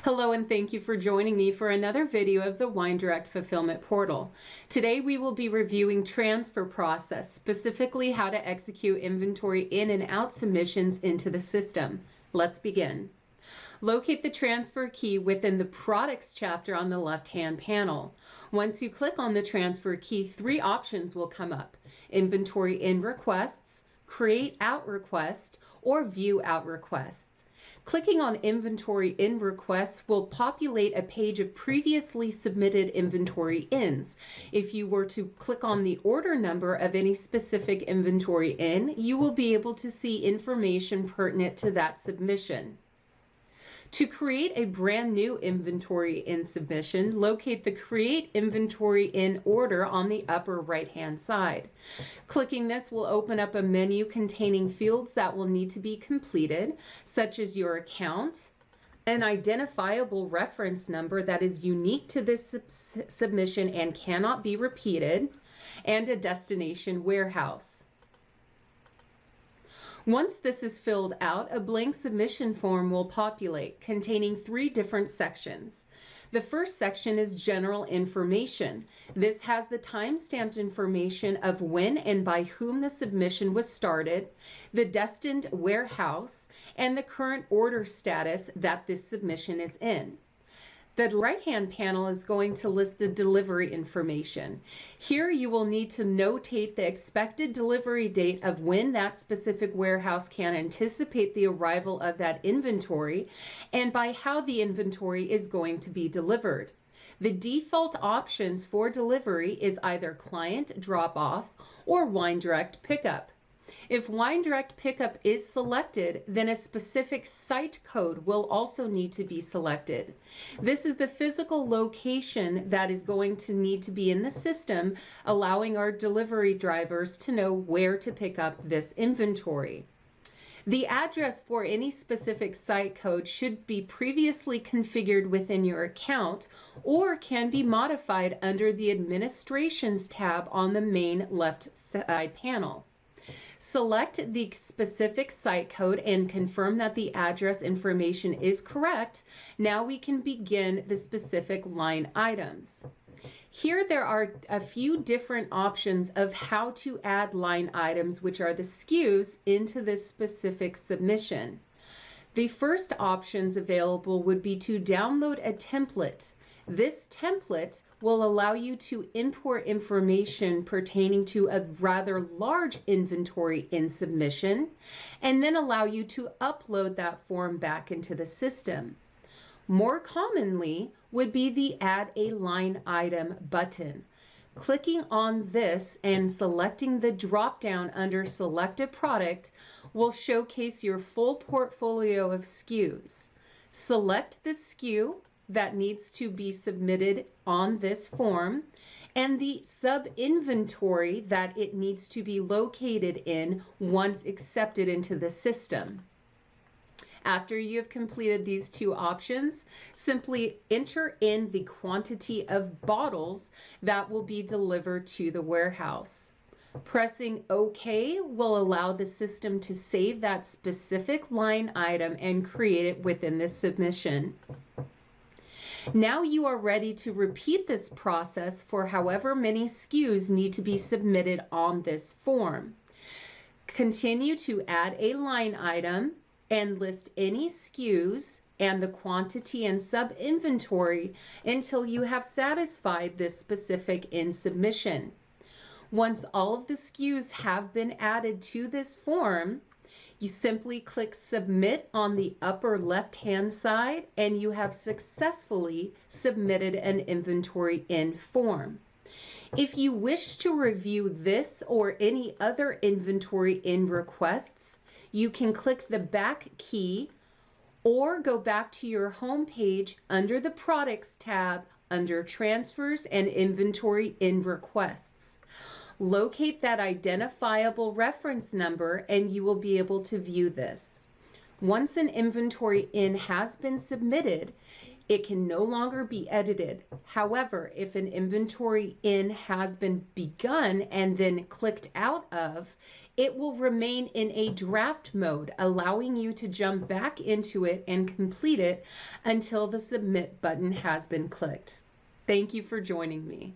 Hello and thank you for joining me for another video of the WineDirect Fulfillment Portal. Today we will be reviewing transfer process, specifically how to execute inventory in and out submissions into the system. Let's begin. Locate the transfer key within the products chapter on the left-hand panel. Once you click on the transfer key, three options will come up: inventory in requests, create out request, or view out requests. Clicking on Inventory in Requests will populate a page of previously submitted inventory ins. If you were to click on the order number of any specific inventory in, you will be able to see information pertinent to that submission. To create a brand new inventory in submission, locate the Create Inventory in Order on the upper right-hand side. Clicking this will open up a menu containing fields that will need to be completed, such as your account, an identifiable reference number that is unique to this submission and cannot be repeated, and a destination warehouse. Once this is filled out, a blank submission form will populate containing three different sections. The first section is general information. This has the time-stamped information of when and by whom the submission was started, the destined warehouse, and the current order status that this submission is in. The right-hand panel is going to list the delivery information. Here you will need to notate the expected delivery date of when that specific warehouse can anticipate the arrival of that inventory and by how the inventory is going to be delivered. The default options for delivery is either client drop-off or WineDirect pickup. If WineDirect pickup is selected, then a specific site code will also need to be selected. This is the physical location that is going to need to be in the system, allowing our delivery drivers to know where to pick up this inventory. The address for any specific site code should be previously configured within your account or can be modified under the Administrations tab on the main left side panel. Select the specific site code and confirm that the address information is correct. Now we can begin the specific line items. Here there are a few different options of how to add line items, which are the SKUs, into this specific submission. The first options available would be to download a template. This template will allow you to import information pertaining to a rather large inventory in submission and then allow you to upload that form back into the system. More commonly would be the Add a Line Item button. Clicking on this and selecting the drop-down under Select a Product will showcase your full portfolio of SKUs. Select the SKU that needs to be submitted on this form and the sub-inventory that it needs to be located in once accepted into the system. After you have completed these two options, simply enter in the quantity of bottles that will be delivered to the warehouse. Pressing OK will allow the system to save that specific line item and create it within the submission. Now you are ready to repeat this process for however many SKUs need to be submitted on this form. Continue to add a line item and list any SKUs and the quantity and sub-inventory until you have satisfied this specific in submission. Once all of the SKUs have been added to this form, you simply click Submit on the upper left-hand side and you have successfully submitted an inventory in form. If you wish to review this or any other inventory in requests, you can click the back key or go back to your home page under the Products tab under Transfers and Inventory in Requests. Locate that identifiable reference number and you will be able to view this. Once an inventory in has been submitted, It can no longer be edited. However, if an inventory in has been begun and then clicked out of, it will remain in a draft mode, allowing you to jump back into it and complete it until the submit button has been clicked. Thank you for joining me.